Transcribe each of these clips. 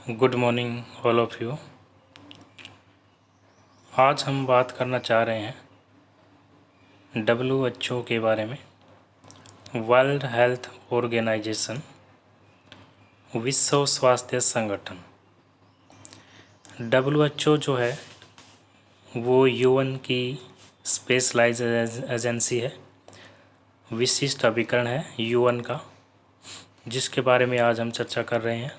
Good morning all of you. आज हम बात करना चाह रहे हैं WHO के बारे में। वर्ल्ड हेल्थ ऑर्गेनाइजेशन, विश्व स्वास्थ्य संगठन। WHO जो है वो UN की स्पेशलाइज एजेंसी है, विशिष्ट अभिकरण है UN का, जिसके बारे में आज हम चर्चा कर रहे हैं।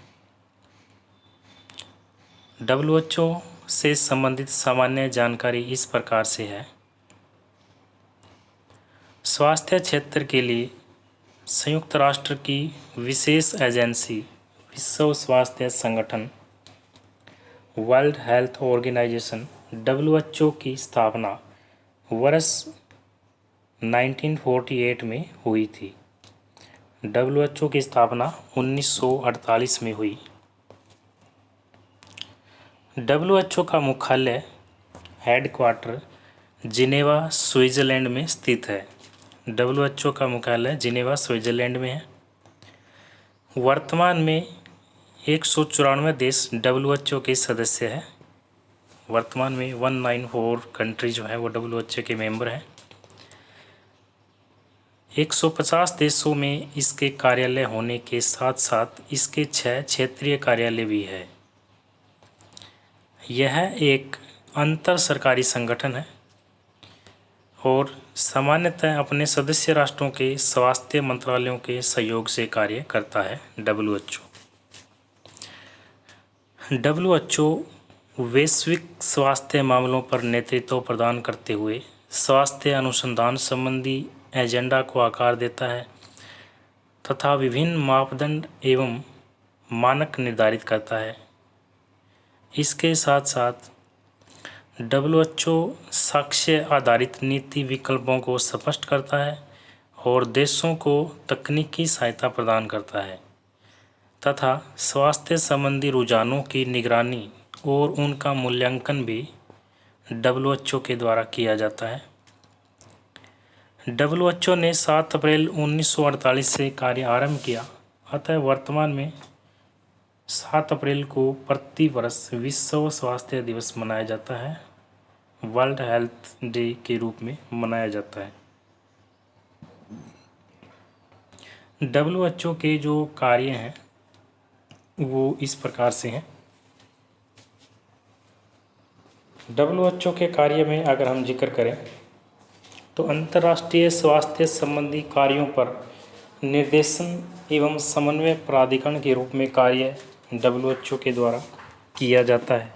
WHO से संबंधित सामान्य जानकारी इस प्रकार से है। स्वास्थ्य क्षेत्र के लिए संयुक्त राष्ट्र की विशेष एजेंसी विश्व स्वास्थ्य संगठन वर्ल्ड हेल्थ ऑर्गेनाइजेशन WHO की स्थापना वर्ष 1948 में हुई थी। WHO की स्थापना 1948 में हुई। WHO का मुख्यालय हेडक्वार्टर जिनेवा स्विट्ज़रलैंड में स्थित है। WHO का मुख्यालय जिनेवा स्विट्ज़रलैंड में है। वर्तमान में 194 देश WHO के सदस्य हैं। वर्तमान में 194 कंट्री जो है वो WHO के मेंबर हैं। 150 देशों में इसके कार्यालय होने के साथ साथ इसके 6 क्षेत्रीय कार्यालय भी है। यह एक अंतर सरकारी संगठन है और सामान्यतः अपने सदस्य राष्ट्रों के स्वास्थ्य मंत्रालयों के सहयोग से कार्य करता है। WHO वैश्विक स्वास्थ्य मामलों पर नेतृत्व प्रदान करते हुए स्वास्थ्य अनुसंधान संबंधी एजेंडा को आकार देता है तथा विभिन्न मापदंड एवं मानक निर्धारित करता है। इसके साथ साथ WHO साक्ष्य आधारित नीति विकल्पों को स्पष्ट करता है और देशों को तकनीकी सहायता प्रदान करता है तथा स्वास्थ्य संबंधी रुझानों की निगरानी और उनका मूल्यांकन भी WHO के द्वारा किया जाता है। WHO ने 7 अप्रैल 1948 से कार्य आरंभ किया, अतः वर्तमान में 7 अप्रैल को प्रति वर्ष विश्व स्वास्थ्य दिवस मनाया जाता है, वर्ल्ड हेल्थ डे के रूप में मनाया जाता है। WHO के जो कार्य हैं वो इस प्रकार से हैं। WHO के कार्य में अगर हम जिक्र करें तो अंतर्राष्ट्रीय स्वास्थ्य संबंधी कार्यों पर निर्देशन एवं समन्वय प्राधिकरण के रूप में कार्य WHO के द्वारा किया जाता है।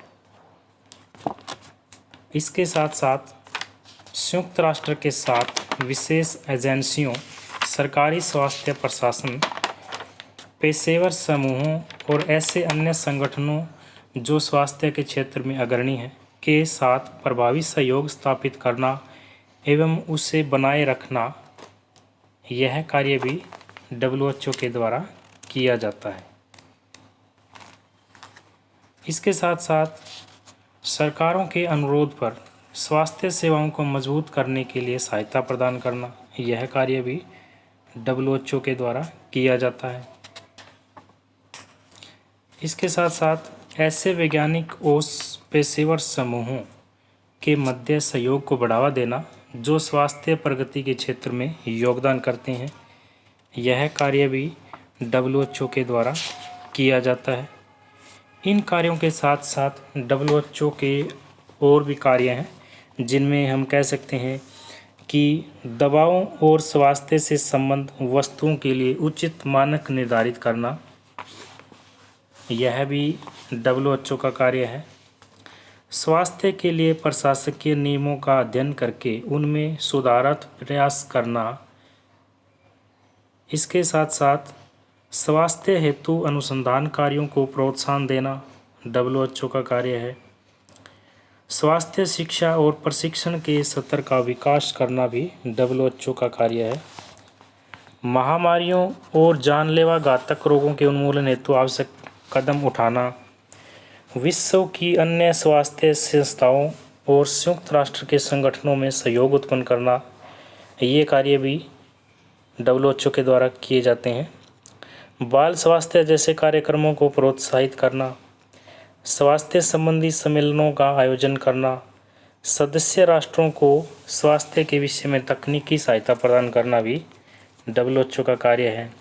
इसके साथ साथ संयुक्त राष्ट्र के साथ विशेष एजेंसियों, सरकारी स्वास्थ्य प्रशासन, पेशेवर समूहों और ऐसे अन्य संगठनों जो स्वास्थ्य के क्षेत्र में अग्रणी हैं के साथ प्रभावी सहयोग स्थापित करना एवं उसे बनाए रखना, यह कार्य भी WHO के द्वारा किया जाता है। इसके साथ साथ सरकारों के अनुरोध पर स्वास्थ्य सेवाओं को मजबूत करने के लिए सहायता प्रदान करना, यह कार्य भी WHO के द्वारा किया जाता है। इसके साथ साथ ऐसे वैज्ञानिक और पेशेवर समूहों के मध्य सहयोग को बढ़ावा देना जो स्वास्थ्य प्रगति के क्षेत्र में योगदान करते हैं, यह कार्य भी WHO के द्वारा किया जाता है। इन कार्यों के साथ साथ WHO के और भी कार्य हैं जिनमें हम कह सकते हैं कि दवाओं और स्वास्थ्य से संबंध वस्तुओं के लिए उचित मानक निर्धारित करना, यह भी WHO का कार्य है। स्वास्थ्य के लिए प्रशासकीय नियमों का अध्ययन करके उनमें सुधारात्मक प्रयास करना, इसके साथ साथ स्वास्थ्य हेतु अनुसंधान कार्यों को प्रोत्साहन देना WHO का कार्य है। स्वास्थ्य शिक्षा और प्रशिक्षण के स्तर का विकास करना भी WHO का कार्य है। महामारियों और जानलेवा घातक रोगों के उन्मूलन हेतु आवश्यक कदम उठाना, विश्व की अन्य स्वास्थ्य संस्थाओं और संयुक्त राष्ट्र के संगठनों में सहयोग उत्पन्न करना, ये कार्य भी WHO के द्वारा किए जाते हैं। बाल स्वास्थ्य जैसे कार्यक्रमों को प्रोत्साहित करना, स्वास्थ्य संबंधी सम्मेलनों का आयोजन करना, सदस्य राष्ट्रों को स्वास्थ्य के विषय में तकनीकी सहायता प्रदान करना भी WHO का कार्य है।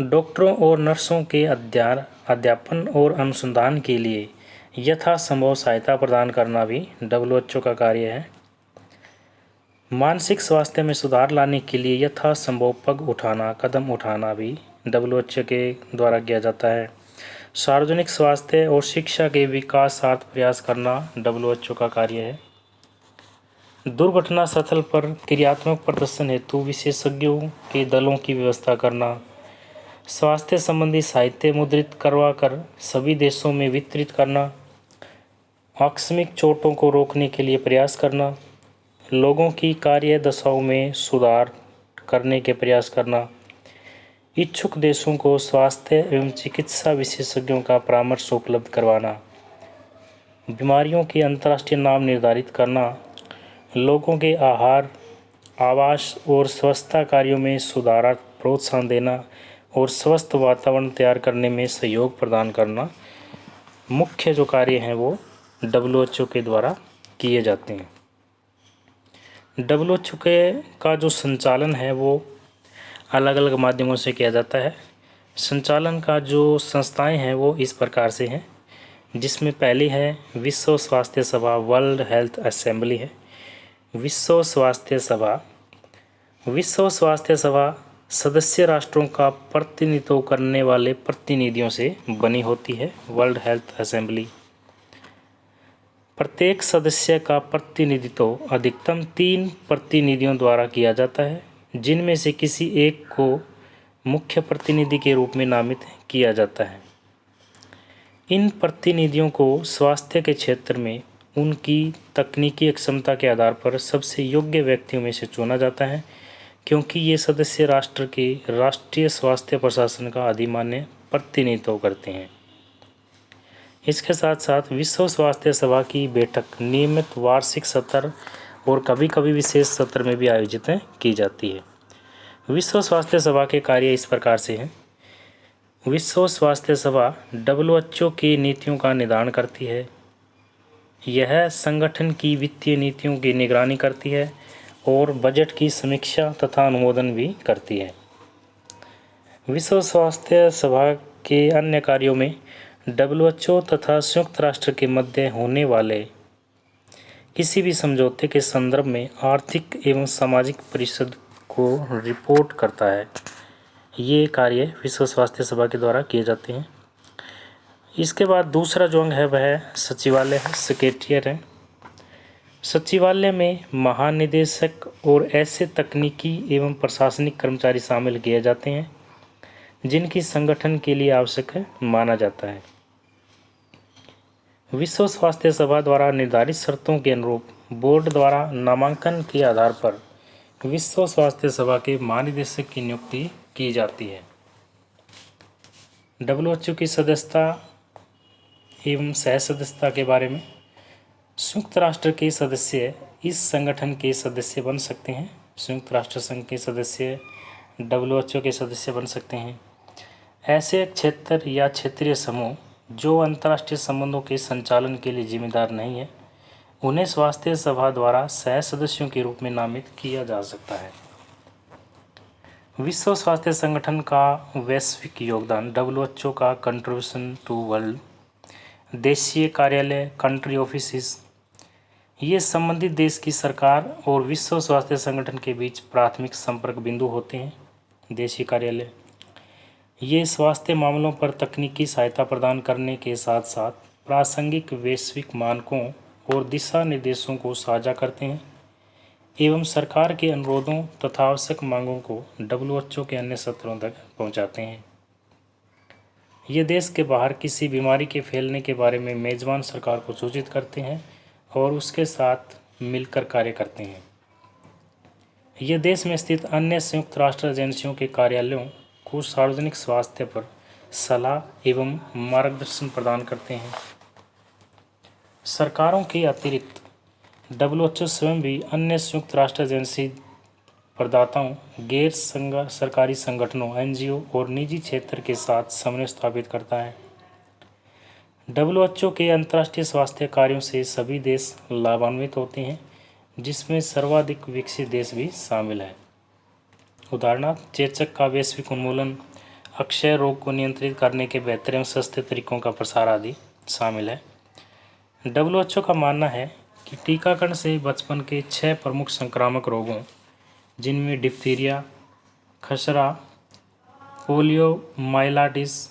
डॉक्टरों और नर्सों के अध्यापन और अनुसंधान के लिए यथासंभव सहायता प्रदान करना भी WHO का कार्य है। मानसिक स्वास्थ्य में सुधार लाने के लिए यथासंभव कदम उठाना भी WHO के द्वारा किया जाता है। सार्वजनिक स्वास्थ्य और शिक्षा के विकासार्थ प्रयास करना WHO का कार्य है। दुर्घटना स्थल पर क्रियात्मक प्रदर्शन हेतु विशेषज्ञों के दलों की व्यवस्था करना, स्वास्थ्य संबंधी साहित्य मुद्रित करवा कर सभी देशों में वितरित करना, आकस्मिक चोटों को रोकने के लिए प्रयास करना, लोगों की कार्य दशाओं में सुधार करने के प्रयास करना, इच्छुक देशों को स्वास्थ्य एवं चिकित्सा विशेषज्ञों का परामर्श उपलब्ध करवाना, बीमारियों के अंतर्राष्ट्रीय नाम निर्धारित करना, लोगों के आहार, आवास और स्वच्छता कार्यों में सुधारार्थ प्रोत्साहन देना और स्वस्थ वातावरण तैयार करने में सहयोग प्रदान करना मुख्य जो कार्य हैं वो WHO के द्वारा किए जाते हैं। WHO का जो संचालन है वो अलग अलग माध्यमों से किया जाता है। संचालन का जो संस्थाएं हैं वो इस प्रकार से हैं, जिसमें पहली है विश्व स्वास्थ्य सभा, वर्ल्ड हेल्थ असेंबली है। विश्व स्वास्थ्य सभा सदस्य राष्ट्रों का प्रतिनिधित्व करने वाले प्रतिनिधियों से बनी होती है। वर्ल्ड हेल्थ असेंबली प्रत्येक सदस्य का प्रतिनिधित्व अधिकतम 3 प्रतिनिधियों द्वारा किया जाता है, जिनमें से किसी एक को मुख्य प्रतिनिधि के रूप में नामित किया जाता है। इन प्रतिनिधियों को स्वास्थ्य के क्षेत्र में उनकी तकनीकी क्षमता के आधार पर सबसे योग्य व्यक्तियों में से चुना जाता है, क्योंकि ये सदस्य राष्ट्र के राष्ट्रीय स्वास्थ्य प्रशासन का अधिमान्य प्रतिनिधित्व करते हैं। इसके साथ साथ विश्व स्वास्थ्य सभा की बैठक नियमित वार्षिक सत्र और कभी कभी विशेष सत्र में भी आयोजित की जाती है। विश्व स्वास्थ्य सभा के कार्य इस प्रकार से हैं। विश्व स्वास्थ्य सभा WHO की नीतियों का निर्धारण करती है। यह संगठन की वित्तीय नीतियों की निगरानी करती है और बजट की समीक्षा तथा अनुमोदन भी करती है। विश्व स्वास्थ्य सभा के अन्य कार्यों में WHO तथा संयुक्त राष्ट्र के मध्य होने वाले किसी भी समझौते के संदर्भ में आर्थिक एवं सामाजिक परिषद को रिपोर्ट करता है। ये कार्य विश्व स्वास्थ्य सभा के द्वारा किए जाते हैं। इसके बाद दूसरा जो अंग है वह सचिवालय है, सेक्रेटेरिएट है। सचिवालय में महानिदेशक और ऐसे तकनीकी एवं प्रशासनिक कर्मचारी शामिल किए जाते हैं जिनकी संगठन के लिए आवश्यक माना जाता है। विश्व स्वास्थ्य सभा द्वारा निर्धारित शर्तों के अनुरूप बोर्ड द्वारा नामांकन के आधार पर विश्व स्वास्थ्य सभा के महानिदेशक की नियुक्ति की जाती है। WHO की सदस्यता एवं सह सदस्यता के बारे में संयुक्त राष्ट्र के सदस्य इस संगठन के सदस्य बन सकते हैं। संयुक्त राष्ट्र संघ के सदस्य WHO के सदस्य बन सकते हैं। ऐसे क्षेत्र या क्षेत्रीय समूह जो अंतर्राष्ट्रीय संबंधों के संचालन के लिए जिम्मेदार नहीं है, उन्हें स्वास्थ्य सभा द्वारा सह सदस्यों के रूप में नामित किया जा सकता है। विश्व स्वास्थ्य संगठन का वैश्विक योगदान WHO का कंट्रीब्यूशन टू वर्ल्ड, देशीय कार्यालय कंट्री ऑफिसेस, ये संबंधित देश की सरकार और विश्व स्वास्थ्य संगठन के बीच प्राथमिक संपर्क बिंदु होते हैं। देशीय कार्यालय ये स्वास्थ्य मामलों पर तकनीकी सहायता प्रदान करने के साथ साथ प्रासंगिक वैश्विक मानकों और दिशा निर्देशों को साझा करते हैं एवं सरकार के अनुरोधों तथा आवश्यक मांगों को WHO के अन्य सत्रों तक पहुंचाते हैं। ये देश के बाहर किसी बीमारी के फैलने के बारे में मेजबान सरकार को सूचित करते हैं और उसके साथ मिलकर कार्य करते हैं। ये देश में स्थित अन्य संयुक्त राष्ट्र एजेंसियों के कार्यालयों को सार्वजनिक स्वास्थ्य पर सलाह एवं मार्गदर्शन प्रदान करते हैं। सरकारों के अतिरिक्त WHO स्वयं भी अन्य संयुक्त राष्ट्र एजेंसी प्रदाताओं, गैर सरकारी संगठनों, NGO और निजी क्षेत्र के साथ समन्वय स्थापित करता है। WHO के अंतर्राष्ट्रीय स्वास्थ्य कार्यों से सभी देश लाभान्वित होते हैं, जिसमें सर्वाधिक विकसित देश भी शामिल है। उदाहरणार्थ, चेचक का वैश्विक उन्मूलन, अक्षय रोग को नियंत्रित करने के बेहतर एवं सस्ते तरीकों का प्रसार आदि शामिल है। WHO का मानना है कि टीकाकरण से बचपन के 6 प्रमुख संक्रामक रोगों, जिनमें डिप्थीरिया, खसरा, पोलियोमाइलाइटिस,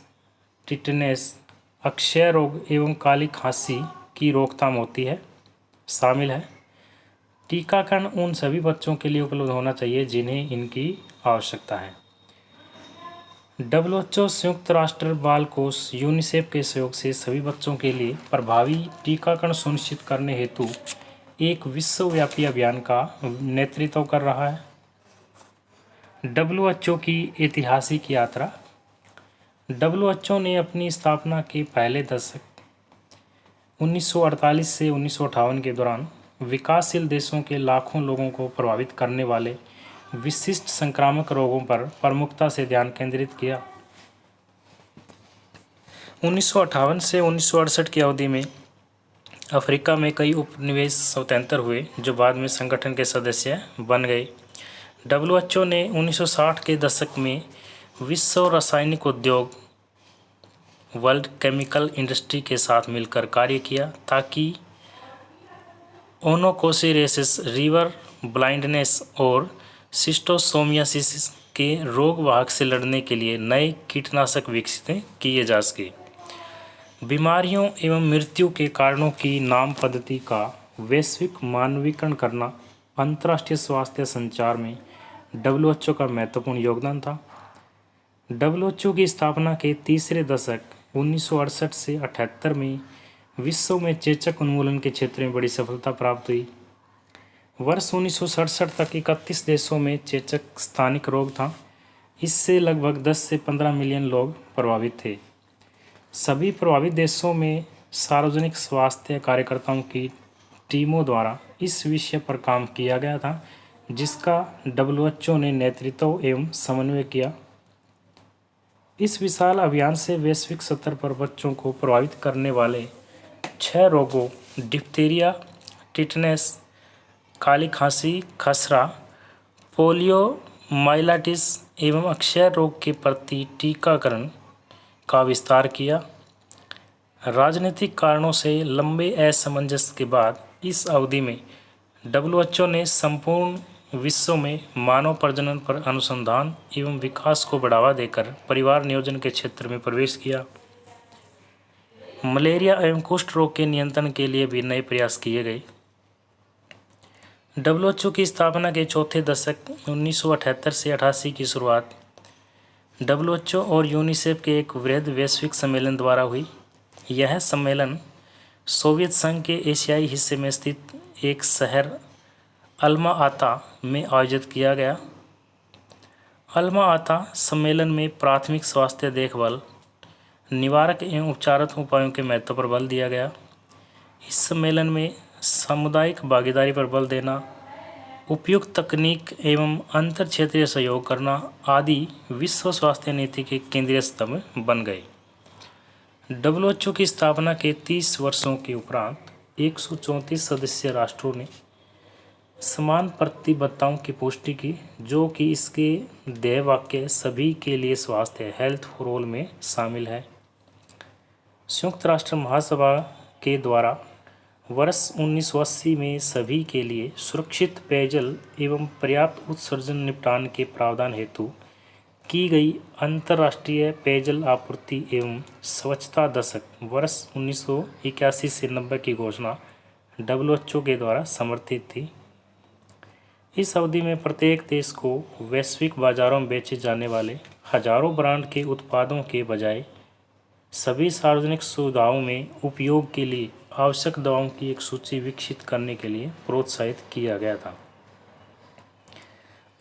टिटनेस, अक्षय रोग एवं काली खांसी की रोकथाम होती है, शामिल है। टीकाकरण उन सभी बच्चों के लिए उपलब्ध होना चाहिए जिन्हें इनकी आवश्यकता है। WHO संयुक्त राष्ट्र बाल कोष यूनिसेफ के सहयोग से सभी बच्चों के लिए प्रभावी टीकाकरण सुनिश्चित करने हेतु एक विश्वव्यापी अभियान का नेतृत्व कर रहा है। WHO की ऐतिहासिक यात्रा। WHO ने अपनी स्थापना के पहले दशक 1948 से 1958 के दौरान विकासशील देशों के लाखों लोगों को प्रभावित करने वाले विशिष्ट संक्रामक रोगों पर प्रमुखता से ध्यान केंद्रित किया। 1958 से 1968 की अवधि में अफ्रीका में कई उपनिवेश स्वतंत्र हुए, जो बाद में संगठन के सदस्य बन गए। WHO ने 1960 के दशक में विश्व रासायनिक उद्योग वर्ल्ड केमिकल इंडस्ट्री के साथ मिलकर कार्य किया ताकि ओनोकोसिरेसिस, रिवर ब्लाइंडनेस और शिस्टोसोमियासिस के रोग वाहक से लड़ने के लिए नए कीटनाशक विकसित किए जा सके। बीमारियों एवं मृत्यु के कारणों की नाम पद्धति का वैश्विक मानवीकरण करना अंतर्राष्ट्रीय स्वास्थ्य संचार में WHO का महत्वपूर्ण योगदान था। WHO की स्थापना के तीसरे दशक 1968 से 78 में विश्व में चेचक उन्मूलन के क्षेत्र में बड़ी सफलता प्राप्त हुई। वर्ष 1967 तक 31 देशों में चेचक स्थानिक रोग था। इससे लगभग 10 से 15 मिलियन लोग प्रभावित थे। सभी प्रभावित देशों में सार्वजनिक स्वास्थ्य कार्यकर्ताओं की टीमों द्वारा इस विषय पर काम किया गया था, जिसका WHO ने नेतृत्व एवं समन्वय किया। इस विशाल अभियान से वैश्विक स्तर पर बच्चों को प्रभावित करने वाले 6 रोगों डिप्थीरिया, टिटनेस, काली खांसी, खसरा, पोलियोमाइलाइटिस एवं अक्षय रोग के प्रति टीकाकरण का विस्तार किया। राजनीतिक कारणों से लंबे असमंजस के बाद इस अवधि में WHO ने संपूर्ण विश्व में मानव प्रजनन पर अनुसंधान एवं विकास को बढ़ावा देकर परिवार नियोजन के क्षेत्र में प्रवेश किया। मलेरिया एवं कुष्ठ रोग के नियंत्रण के लिए भी नए प्रयास किए गए। WHO की स्थापना के चौथे दशक 1978 से 88 की शुरुआत WHO और यूनिसेफ के एक वृहद वैश्विक सम्मेलन द्वारा हुई। यह सम्मेलन सोवियत संघ के एशियाई हिस्से में स्थित एक शहर अल्मा-आता में आयोजित किया गया। अल्मा-आता सम्मेलन में प्राथमिक स्वास्थ्य देखभाल, निवारक एवं उपचारात्मक उपायों के महत्व पर बल दिया गया। इस सम्मेलन में सामुदायिक भागीदारी पर बल देना, उपयुक्त तकनीक एवं अंतर क्षेत्रीय सहयोग करना आदि विश्व स्वास्थ्य नीति के केंद्रीय स्तंभ बन गए। WHO की स्थापना के 30 वर्षों के उपरांत 134 सदस्य राष्ट्रों ने समान प्रतिबद्धताओं की पुष्टि की, जो कि इसके ध्येय वाक्य सभी के लिए स्वास्थ्य, हेल्थ फॉर ऑल में शामिल है। संयुक्त राष्ट्र महासभा के द्वारा वर्ष 1980 में सभी के लिए सुरक्षित पेयजल एवं पर्याप्त उत्सर्जन निपटान के प्रावधान हेतु की गई अंतर्राष्ट्रीय पेयजल आपूर्ति एवं स्वच्छता दशक वर्ष 1981 से 90 की घोषणा WHO के द्वारा समर्थित थी। इस अवधि में प्रत्येक देश को वैश्विक बाजारों में बेचे जाने वाले हजारों ब्रांड के उत्पादों के बजाय सभी सार्वजनिक सुविधाओं में उपयोग के लिए आवश्यक दवाओं की एक सूची विकसित करने के लिए प्रोत्साहित किया गया था।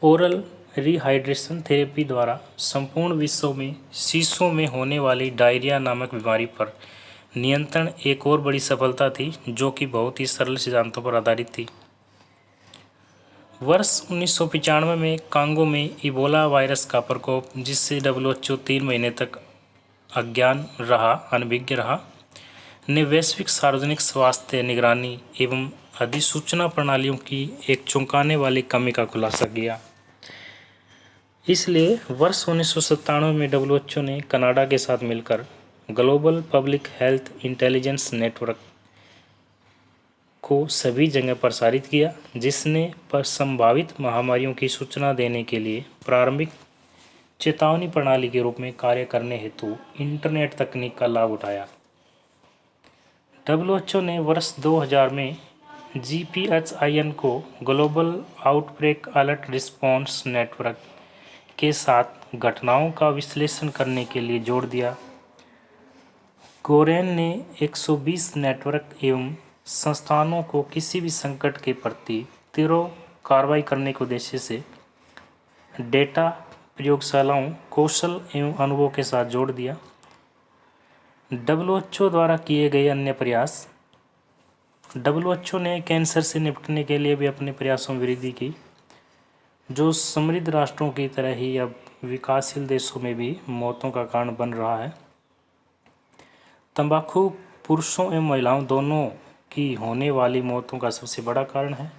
ओरल रिहाइड्रेशन थेरेपी द्वारा संपूर्ण विश्व में शीशों में होने वाली डायरिया नामक बीमारी पर नियंत्रण एक और बड़ी सफलता थी, जो कि बहुत ही सरल सिद्धांतों पर आधारित थी। वर्ष 1995 में कांगो में इबोला वायरस का प्रकोप, जिससे WHO 3 महीने तक अनभिज्ञ रहा, ने वैश्विक सार्वजनिक स्वास्थ्य निगरानी एवं अधिसूचना प्रणालियों की एक चौंकाने वाली कमी का खुलासा किया। इसलिए वर्ष 1997 में डब्ल्यूएचओ ने कनाडा के साथ मिलकर global public health intelligence network को सभी जगह प्रसारित किया, जिसने पर संभावित महामारियों की सूचना देने के लिए प्रारंभिक चेतावनी प्रणाली के रूप में कार्य करने हेतु इंटरनेट तकनीक का लाभ उठाया। डब्ल्यूएचओ ने वर्ष 2000 में GPHIN को global outbreak alert response network के साथ घटनाओं का विश्लेषण करने के लिए जोड़ दिया। गोरेन ने 120 नेटवर्क एवं संस्थानों को किसी भी संकट के प्रति तीव्र कार्रवाई करने के उद्देश्य से डेटा प्रयोगशालाओं, कौशल एवं अनुभव के साथ जोड़ दिया। डब्ल्यूएचओ द्वारा किए गए अन्य प्रयास। डब्ल्यूएचओ ने कैंसर से निपटने के लिए भी अपने प्रयासों में वृद्धि की, जो समृद्ध राष्ट्रों की तरह ही अब विकासशील देशों में भी मौतों का कारण बन रहा है। तंबाकू पुरुषों एवं महिलाओं दोनों की होने वाली मौतों का सबसे बड़ा कारण है।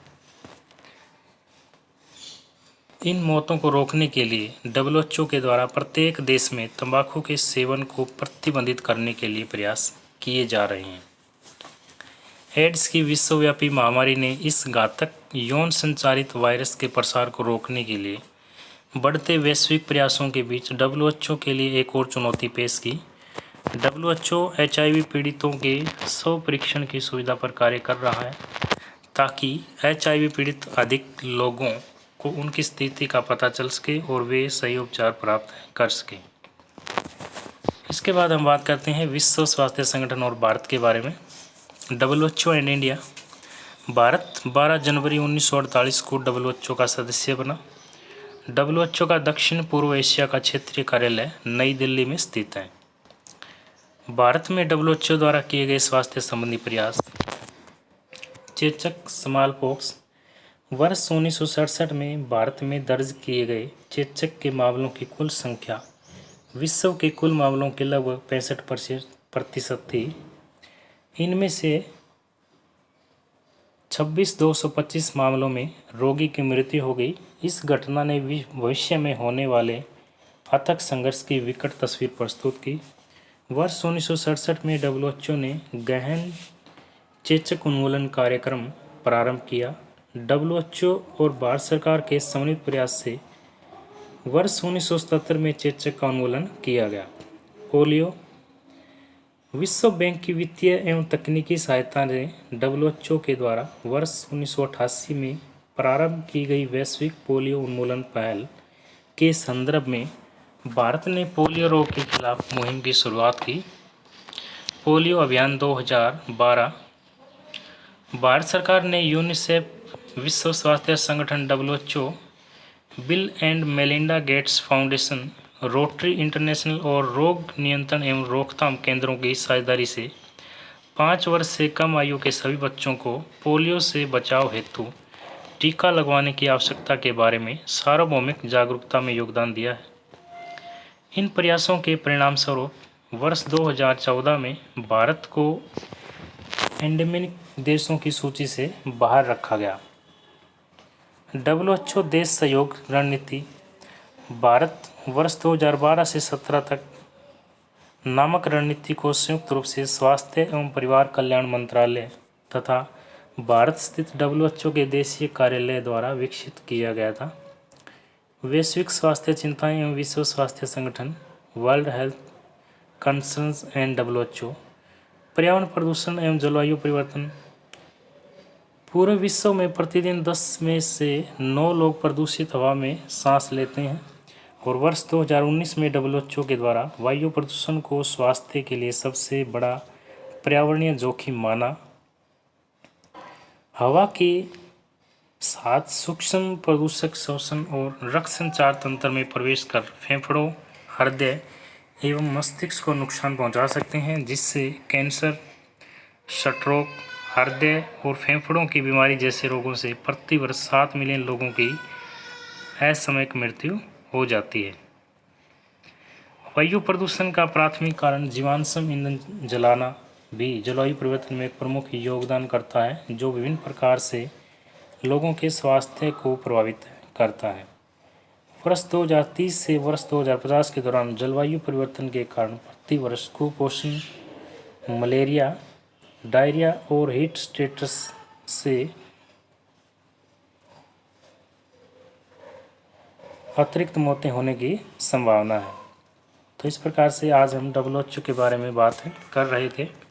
इन मौतों को रोकने के लिए डब्ल्यूएचओ के द्वारा प्रत्येक देश में तंबाकू के सेवन को प्रतिबंधित करने के लिए प्रयास किए जा रहे हैं। एड्स की विश्वव्यापी महामारी ने इस घातक यौन संचारित वायरस के प्रसार को रोकने के लिए बढ़ते वैश्विक प्रयासों के बीच डब्ल्यूएचओ के लिए एक और चुनौती पेश की। डब्ल्यूएचओ HIV पीड़ितों के स्व परीक्षण की सुविधा पर कार्य कर रहा है, ताकि HIV पीड़ित अधिक लोगों को उनकी स्थिति का पता चल सके और वे सही उपचार प्राप्त कर सकें। इसके बाद हम बात करते हैं विश्व स्वास्थ्य संगठन और भारत के बारे में। WHO and India. भारत 12 जनवरी 1948 को डब्ल्यूएचओ का सदस्य बना। डब्ल्यूएचओ का दक्षिण पूर्व एशिया का क्षेत्रीय कार्यालय नई दिल्ली में स्थित है। भारत में डब्ल्यूएचओ द्वारा किए गए स्वास्थ्य संबंधी प्रयास। चेचक, स्मॉलपॉक्स। वर्ष 1967 में भारत में दर्ज किए गए चेचक के मामलों की कुल संख्या विश्व के कुल मामलों के लगभग 65% थी। इनमें से 26,225 मामलों में रोगी की मृत्यु हो गई। इस घटना ने भविष्य में होने वाले अथक संघर्ष की विकट तस्वीर प्रस्तुत की। वर्ष 1967 में डब्ल्यूएचओ ने गहन चेचक उन्मूलन कार्यक्रम प्रारंभ किया। डब्ल्यूएचओ और भारत सरकार के समन्वित प्रयास से वर्ष 1977 में चेचक का उन्मूलन किया गया। पोलियो। विश्व बैंक की वित्तीय एवं तकनीकी सहायता ने डब्ल्यूएचओ के द्वारा वर्ष 1988 में प्रारंभ की गई वैश्विक पोलियो उन्मूलन पहल के संदर्भ में भारत ने पोलियो रोग के खिलाफ मुहिम की शुरुआत की। पोलियो अभियान 2012। भारत सरकार ने यूनिसेफ, विश्व स्वास्थ्य संगठन WHO, bill and Melinda Gates foundation, rotary international और रोग नियंत्रण एवं रोकथाम केंद्रों की साझेदारी से 5 वर्ष से कम आयु के सभी बच्चों को पोलियो से बचाव हेतु टीका लगवाने की आवश्यकता के बारे में सार्वभौमिक जागरूकता में योगदान दिया है। इन प्रयासों के परिणामस्वरूप वर्ष 2014 में भारत को एंडेमिक देशों की सूची से बाहर रखा गया। डब्ल्यूएचओ देश सहयोग रणनीति। भारत वर्ष 2012 से 17 तक नामक रणनीति को संयुक्त रूप से स्वास्थ्य एवं परिवार कल्याण मंत्रालय तथा भारत स्थित डब्ल्यूएचओ के देशीय कार्यालय द्वारा विकसित किया गया था। वैश्विक स्वास्थ्य चिंताएं एवं विश्व स्वास्थ्य संगठन, world health concerns and WHO. पर्यावरण प्रदूषण एवं जलवायु परिवर्तन। पूरे विश्व में प्रतिदिन 10 में से 9 लोग प्रदूषित हवा में सांस लेते हैं और वर्ष 2019 में डब्ल्यूएचओ के द्वारा वायु प्रदूषण को स्वास्थ्य के लिए सबसे बड़ा पर्यावरणीय जोखिम माना। हवा के साथ सूक्ष्म प्रदूषक श्वसन और रक्त संचार तंत्र में प्रवेश कर फेफड़ों, हृदय एवं मस्तिष्क को नुकसान पहुंचा सकते हैं, जिससे कैंसर, स्ट्रोक, हृदय और फेफड़ों की बीमारी जैसे रोगों से प्रति वर्ष 7 मिलियन लोगों की असामयिक मृत्यु हो जाती है। वायु प्रदूषण का प्राथमिक कारण जीवाश्म ईंधन जलाना, भी जलवायु परिवर्तन में एक प्रमुख योगदान करता है, जो विभिन्न प्रकार से लोगों के स्वास्थ्य को प्रभावित करता है। वर्ष 2030 से वर्ष 2050 के दौरान जलवायु परिवर्तन के कारण प्रति वर्ष कुपोषण, मलेरिया, डायरिया और हीट स्ट्रेस से अतिरिक्त मौतें होने की संभावना है। तो इस प्रकार से आज हम WHO के बारे में बात कर रहे थे।